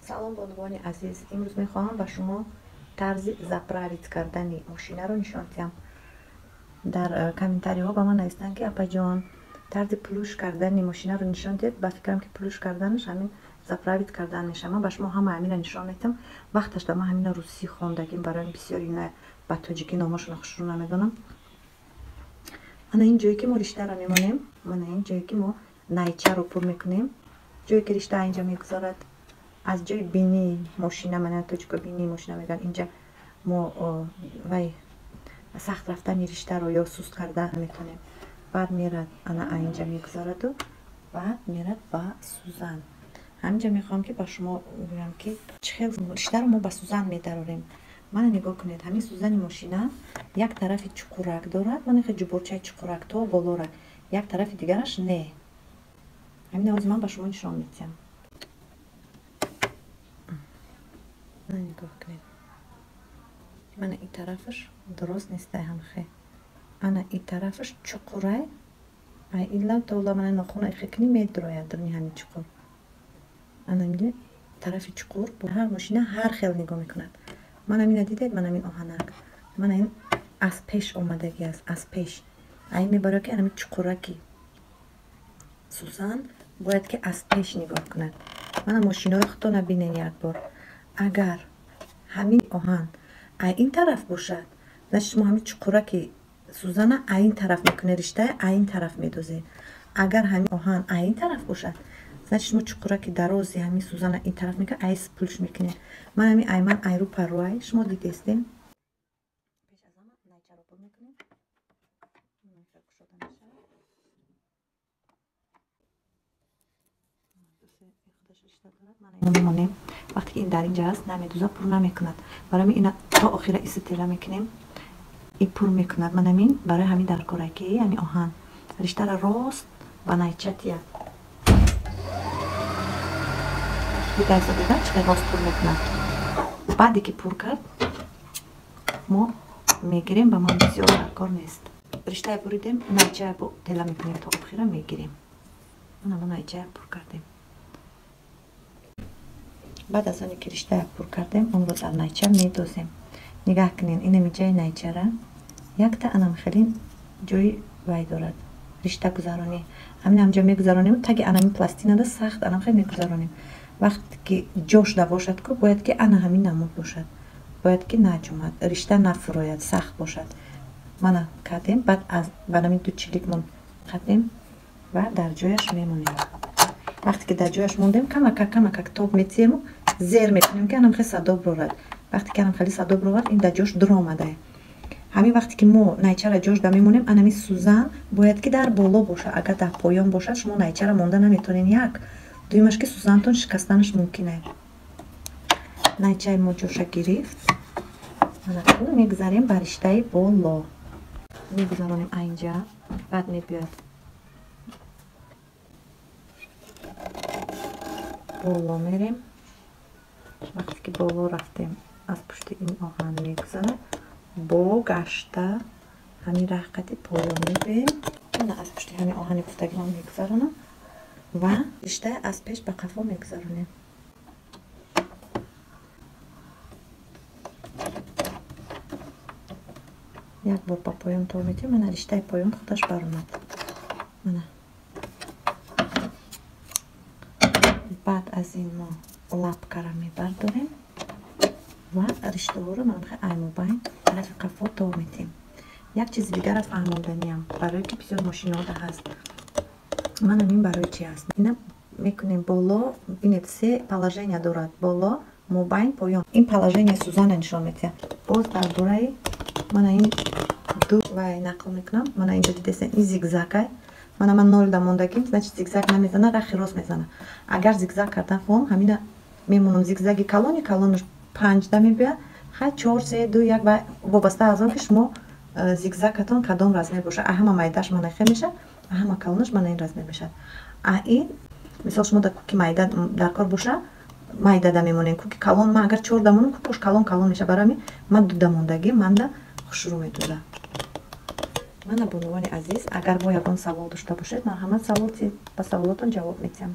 салом бонувони азиз, имрӯз мехоҳам ба шумо тарзи заправит кардани мошинаро нишон диҳам. Дар комментариҳо ба ман навистанд ки апаҷон тарзи плюш кардани мошинаро нишон диҳед. Ба фикрам ки плюш карданаш ҳамин заправит кардан мешавад. Ман ба шумо ҳама ҳаминро нишон медиҳам. Вақташда ман ҳаминро русӣ хондагим, барои бисёри ина ба тоҷикӣ номашонро хушрӯ намедонам. Мана ин ҷое ки мо риштаро мемонем, мана ин ҷое ки мо найчаро пур мекунем, ҷое ки ришта инҷа мегузарад. аз ҷои бинии мошина, мана тоҷико бинии мошина мегӯянд, инҷа мо вай сахт рафтани риштаро ё суст кардан метавонем. Баъд мерад ана инҷа мегузараду баъд мерад ба сӯзан. Ҳаминҷа мехоҳам ки ба шумо гӯям ки чӣ хел риштаро мо ба сӯзан медаронем. мана нигоҳ кунед, ҳамин сӯзани мошина як тарафи чуқурак дорад, мана хе ҷуборчаи чуқурак то болорак, як тарафи дигараш не. ҳамин авози ман ба шумо нишон медиҳам. мана нигоҳ кунед, мана ин тарафаш дуруст нестай ҳамхе, ана ин тарафаш чуқурай, ай ила тола мана нохуна ихекни медрояд дуни ҳамин чуқур. ана миди тарафи чуқур бо ҳар мошина ҳар хел нигоҳ мекунад. мана мина дидед, мана мин оҳанак, мана ин аз пеш омадагӣ аст, аз пеш. ай мебарё ки ана чуқураки сӯзан бояд ки аз пеш нигоҳ кунад. мана мошиноро худто набинен як бор. агар ҳамин оҳан ай ин тараф бошад, значит шумо ҳамин чуқураки сӯзана ай ин тараф мекунед, риштаи ай ин тараф медозед. агар ҳамин оҳан ай ин тараф бошад, значит шумо чуқураки дарози ҳамин сӯзана ин тараф мекунед, ай плюш мекунед. ман ҳамин ай ман айру парвай шумо дидестем. пеш аз ҳама найчаро пур мекунем. мемонем вақте ки ин дар инҷа аст намедузад, пур намекунад. барои ина то охира иститила мекунем, ин пур мекунад. мана мин барои ҳамин даркораки ҳамин оҳан риштара рост ба найча тия дидаиса дида чиқи рост пур мекунад. баъде ки пур кард мо мегирем, ба ман бисёр даркор нест. риштае буридем, найчае тела мекунем, то охира мегирем. мана мо найчае пур кардем. баъд аз оне ки риштая пур кардем, онро дар найча медозем. нигаҳ кунед, инами ҷои найчара якта анам хеле ҷои вай дорад, ришта гузаронӣ. ҳамин ҳамҷа мегузаронем, таги анами пластинада сахт анам хеле мегузаронем. вақте ки ҷошда бошад ку бояд ки ана ҳамин намуд бошад, бояд ки наҷумад, ришта нафурояд, сахт бошад. мана кардем, баъд аз банамин ду чиликмон кардем ва дар ҷояш мемонем. вақте ки дар ҷояш мондем, камакак тоб метиҳему, зер мекунем ки анам хеле садо борад. вақте ки анам хеле садо борад, ин дар ҷош дур омадае. ҳамин вақте ки мо найчара ҷошда мемонем, анами сӯзан бояд ки дар боло бошад. агар дар поён бошад, шумо найчара монда наметавонед. як дуюмаш ки сӯзантон шикастанаш мумкин аст. найчаи мо ҷоша гирифт, мана мегузарем ба риштаи боло, мегузаронем айнҷа, баъд мебиёд боло мерем. вақте ки боло рафтем, аз пушти ин оҳан мегузарад, бо гашта ҳамин рахкати боло мебем. мана аз пушти ҳамин оҳани гуфтагиам мегузаронам ва риштаи аз пеш ба қафо мегузаронем. як бор ба поён то метем, мана риштаи поён худаш баромад. мана баъд аз ин мо лапкара мебардорем ва риштаҳоро манхе аймобайн тарафи қафо то метем. як чизи дигар аз фаҳмонданиам, барое ки бисёр мошинода ҳаст. мана мин барои чи аст, ина мекунем боло, бинед се положения дорад, боло, мобайн, поён. ин положения сӯзана нишон метиҳад. боз дар бораи мана ин ду вай нақл мекунам. мана инҷа дидесен ин зигзагай, мана ман нолда мондагим, значит зигзаг намезана, рахи рост мезана. агар зигзаг кардан хоҳам, ҳамина мемонам зигзаги калонаш панҷда мебиёяд, хай 4 3 2 1 ва вобаста аз он ки шумо зигзагатон кадом размер бошад. ҳама майдаш мана хел мешад, ҳама калонаш мана ин размер мешад. ин мисол шумо да куки майда дар кор боша, майдада мемонем. куки калон ман агар 4 да монам, кукуш калон мешад. барои ман дуда мондагӣ манда хушрӯ медода. мана бонувони азиз, агар бо ягон савол дошта бошед, марҳамат, ба саволотон ҷавоб медиҳам.